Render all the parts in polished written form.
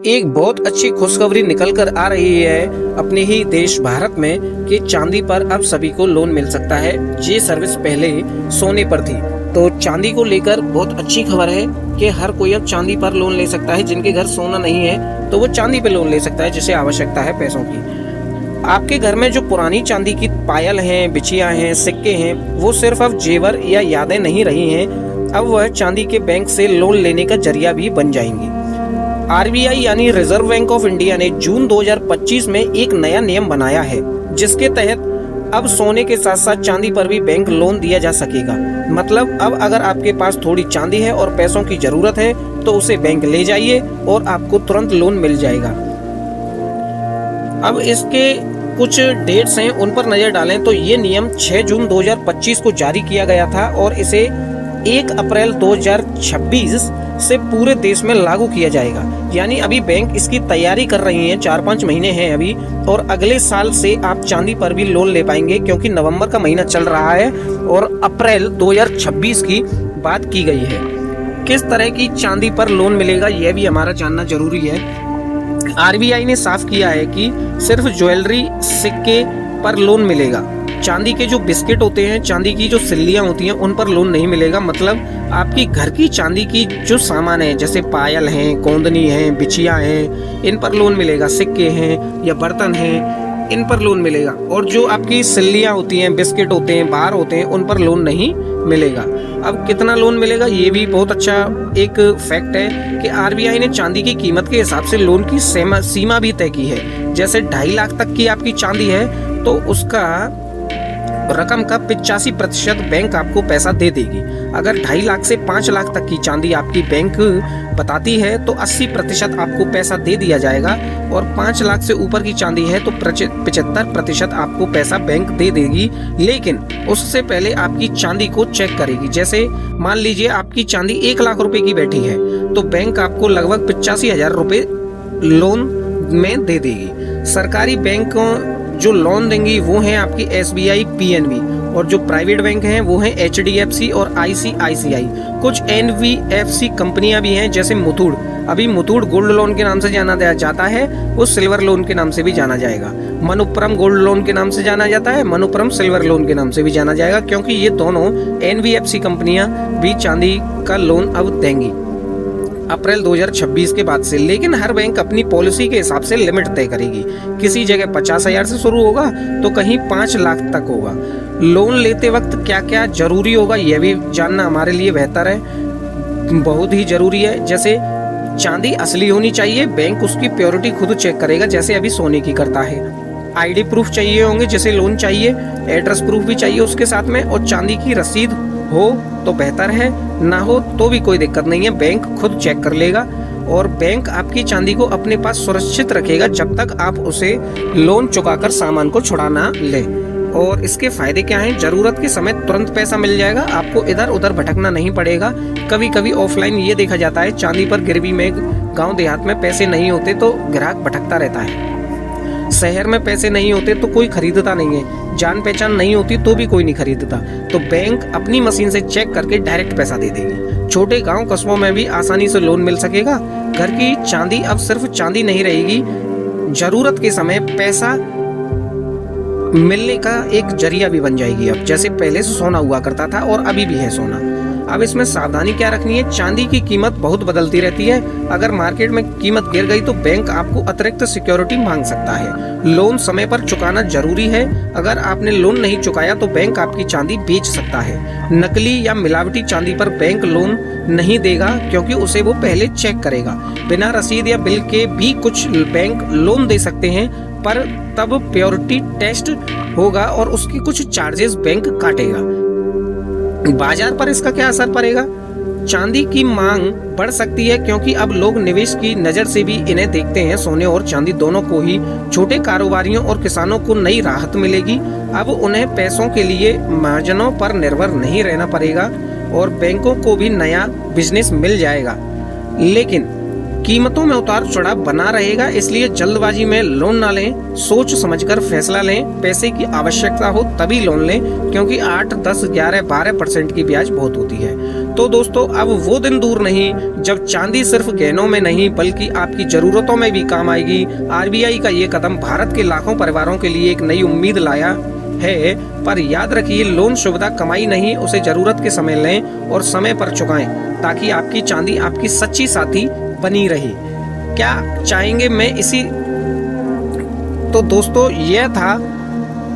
एक बहुत अच्छी खुशखबरी निकल कर आ रही है अपने ही देश भारत में कि चांदी पर अब सभी को लोन मिल सकता है। ये सर्विस पहले सोने पर थी, तो चांदी को लेकर बहुत अच्छी खबर है कि हर कोई अब चांदी पर लोन ले सकता है। जिनके घर सोना नहीं है तो वो चांदी पे लोन ले सकता है, जिसे आवश्यकता है पैसों की। आपके घर में जो पुरानी चांदी की पायल हैं, बिछियां हैं, सिक्के हैं, वो सिर्फ अब जेवर या यादें नहीं रही हैं, अब वह चांदी के बैंक से लोन लेने का जरिया भी बन जाएंगी। आरबीआई यानी रिजर्व बैंक ऑफ इंडिया ने जून 2025 में एक नया नियम बनाया है, जिसके तहत अब सोने के साथ साथ चांदी पर भी बैंक लोन दिया जा सकेगा। मतलब अब अगर आपके पास थोड़ी चांदी है और पैसों की जरूरत है तो उसे बैंक ले जाइए और आपको तुरंत लोन मिल जाएगा। अब इसके कुछ डेट्स हैं, उन पर नजर डालें तो ये नियम 6 जून 2025 को जारी किया गया था और इसे 1 अप्रैल 2026 से पूरे देश में लागू किया जाएगा। यानी अभी बैंक इसकी तैयारी कर रही हैं, 4-5 महीने हैं अभी, और अगले साल से आप चांदी पर भी लोन ले पाएंगे, क्योंकि नवंबर का महीना चल रहा है और अप्रैल 2026 की बात की गई है। किस तरह की चांदी पर लोन मिलेगा यह भी हमारा जानना जरूरी है। आरबीआई ने साफ किया है कि सिर्फ ज्वेलरी, सिक्के पर लोन मिलेगा। चांदी के जो बिस्किट होते हैं, चांदी की जो सिल्लियां होती हैं, उन पर लोन नहीं मिलेगा। मतलब आपकी घर की चांदी की जो सामान है, जैसे पायल हैं, कोंदनी हैं, बिछियां हैं, इन पर लोन मिलेगा। सिक्के हैं या बर्तन हैं, इन पर लोन मिलेगा। और जो आपकी सिल्लियां होती हैं, बिस्किट होते हैं, बार होते हैं, उन पर लोन नहीं मिलेगा। अब कितना लोन मिलेगा ये भी बहुत अच्छा एक फैक्ट है कि आरबीआई ने चांदी की कीमत के हिसाब से लोन की सीमा भी तय की है। जैसे 2.5 लाख तक की आपकी चांदी है तो उसका रकम का 85% बैंक आपको पैसा दे देगी। अगर 2.5 लाख से 5 लाख तक की चांदी आपकी बैंक बताती है तो 80% आपको पैसा दे दिया जाएगा, और 5 लाख से ऊपर की चांदी है तो 75% आपको पैसा बैंक दे देगी। लेकिन उससे पहले आपकी चांदी को चेक करेगी। जैसे मान लीजिए आपकी चांदी 1 लाख रुपए की बैठी है तो बैंक आपको लगभग 85,000 रुपए लोन में दे देगी। सरकारी बैंक जो लोन देंगी वो हैं आपकी एसबीआई, पीएनबी, और जो प्राइवेट बैंक हैं वो हैं एचडीएफसी और आईसीआईसीआई। कुछ एनबीएफसी कंपनियां भी हैं, जैसे मुथूट। अभी मुथूट गोल्ड लोन के नाम से जाना जाता है, वो सिल्वर लोन के नाम से भी जाना जाएगा। मनप्पुरम गोल्ड लोन के नाम से जाना जाता है, मनप्पुरम सिल्वर लोन के नाम से भी जाना जाएगा, क्योंकि ये दोनों एनबीएफसी कंपनियां भी चांदी का लोन अब देंगी अप्रैल 2026 के बाद से। लेकिन हर बैंक अपनी पॉलिसी के हिसाब से लिमिट तय करेगी। किसी जगह 50,000 से शुरू होगा तो कहीं 5 लाख तक होगा। लोन लेते वक्त क्या क्या जरूरी होगा यह भी जानना हमारे लिए बेहतर है, बहुत ही जरूरी है। जैसे चांदी असली होनी चाहिए, बैंक उसकी प्योरिटी खुद चेक करेगा, जैसे अभी सोने की करता है। आईडी प्रूफ चाहिए होंगे, जैसे लोन चाहिए, एड्रेस प्रूफ भी चाहिए उसके साथ में, और चांदी की रसीद हो तो बेहतर है, ना हो तो भी कोई दिक्कत नहीं है, बैंक खुद चेक कर लेगा। और बैंक आपकी चांदी को अपने पास सुरक्षित रखेगा जब तक आप उसे लोन चुकाकर सामान को छुड़ा ना ले। और इसके फायदे क्या हैं? जरूरत के समय तुरंत पैसा मिल जाएगा, आपको इधर उधर भटकना नहीं पड़ेगा। कभी कभी ऑफलाइन ये देखा जाता है, चांदी पर गिरवी में गांव देहात में पैसे नहीं होते तो ग्राहक भटकता रहता है। शहर में पैसे नहीं होते तो कोई खरीदता नहीं है, जान पहचान नहीं होती तो भी कोई नहीं खरीदता। तो बैंक अपनी मशीन से चेक करके डायरेक्ट पैसा दे देगी। छोटे गांव कस्बों में भी आसानी से लोन मिल सकेगा। घर की चांदी अब सिर्फ चांदी नहीं रहेगी, जरूरत के समय पैसा मिलने का एक जरिया भी बन जाएगी। अब जैसे पहले सोना हुआ करता था और अभी भी है सोना। अब इसमें सावधानी क्या रखनी है? चांदी की कीमत बहुत बदलती रहती है। अगर मार्केट में कीमत गिर गई तो बैंक आपको अतिरिक्त सिक्योरिटी मांग सकता है। लोन समय पर चुकाना जरूरी है। अगर आपने लोन नहीं चुकाया तो बैंक आपकी चांदी बेच सकता है। नकली या मिलावटी चांदी पर बैंक लोन नहीं देगा, क्योंकि उसे वो पहले चेक करेगा। बिना रसीद या बिल के भी कुछ बैंक लोन दे सकते हैं, पर तब प्योरिटी टेस्ट होगा और उसकी कुछ चार्जेस बैंक काटेगा। बाजार पर इसका क्या असर पड़ेगा? चांदी की मांग बढ़ सकती है, क्योंकि अब लोग निवेश की नजर से भी इन्हें देखते हैं। सोने और चांदी दोनों को ही छोटे कारोबारियों और किसानों को नई राहत मिलेगी। अब उन्हें पैसों के लिए महाजनों पर निर्भर नहीं रहना पड़ेगा और बैंकों को भी नया बिजनेस मिल जाएगा। लेकिन कीमतों में उतार चढ़ाव बना रहेगा, इसलिए जल्दबाजी में लोन ना लें, सोच समझकर फैसला लें। पैसे की आवश्यकता हो तभी लोन लें, क्योंकि 8, 10, 11, 12% की ब्याज बहुत होती है। तो दोस्तों अब वो दिन दूर नहीं जब चांदी सिर्फ गहनों में नहीं बल्कि आपकी जरूरतों में भी काम आएगी। आरबीआई का ये कदम भारत के लाखों परिवारों के लिए एक नई उम्मीद लाया है। पर याद रखिए, लोन सुविधा कमाई नहीं, उसे जरूरत के समय लें और समय पर चुकाएं ताकि आपकी चांदी आपकी सच्ची साथी बनी रहे। क्या चाहेंगे मैं इसी। तो दोस्तों यह था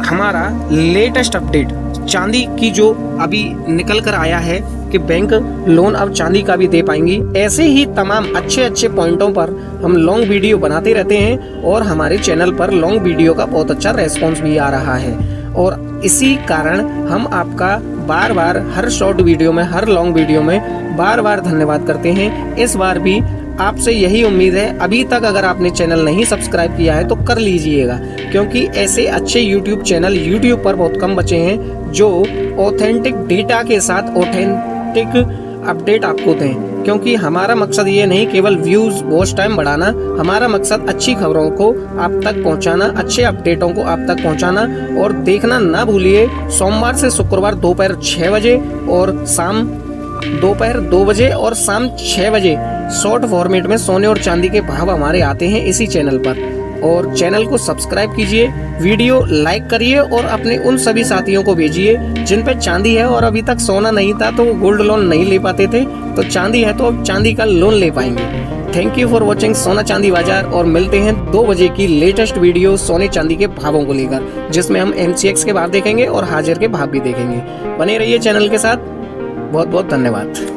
हमारा लेटेस्ट अपडेट चांदी की जो अभी निकल कर आया है कि बैंक लोन अब चांदी का भी दे पाएंगी। ऐसे ही तमाम अच्छे अच्छे पॉइंटों पर हम लॉन्ग वीडियो बनाते रहते हैं और हमारे चैनल पर लॉन्ग वीडियो का बहुत अच्छा रेस्पॉन्स भी आ रहा है और इसी कारण हम आपका बार बार हर शॉर्ट वीडियो में, हर लॉन्ग वीडियो में बार बार धन्यवाद करते हैं। इस बार भी आपसे यही उम्मीद है, अभी तक अगर आपने चैनल नहीं सब्सक्राइब किया है तो कर लीजिएगा, क्योंकि ऐसे अच्छे YouTube चैनल YouTube पर बहुत कम बचे हैं जो ऑथेंटिक डेटा के साथ ऑथेंटिक अपडेट आपको दें। क्योंकि हमारा मकसद ये नहीं केवल व्यूज वॉच टाइम बढ़ाना, हमारा मकसद अच्छी खबरों को आप तक पहुंचाना, अच्छे अपडेटों को आप तक पहुंचाना। और देखना ना भूलिए सोमवार से शुक्रवार दोपहर 6 बजे और शाम दोपहर 2 बजे और शाम 6 बजे शॉर्ट फॉर्मेट में सोने और चांदी के भाव हमारे आते हैं इसी चैनल पर। और चैनल को सब्सक्राइब कीजिए, वीडियो लाइक करिए और अपने उन सभी साथियों को भेजिए जिन पे चांदी है और अभी तक सोना नहीं था तो वो गोल्ड लोन नहीं ले पाते थे, तो चांदी है तो अब चांदी का लोन ले पाएंगे। थैंक यू फॉर वॉचिंग सोना चांदी बाजार और मिलते हैं 2 बजे की लेटेस्ट वीडियो सोने चांदी के भावों को लेकर, जिसमें हम MCX के भाव देखेंगे और हाजिर के भाव भी देखेंगे। बने रहिए चैनल के साथ। बहुत बहुत धन्यवाद।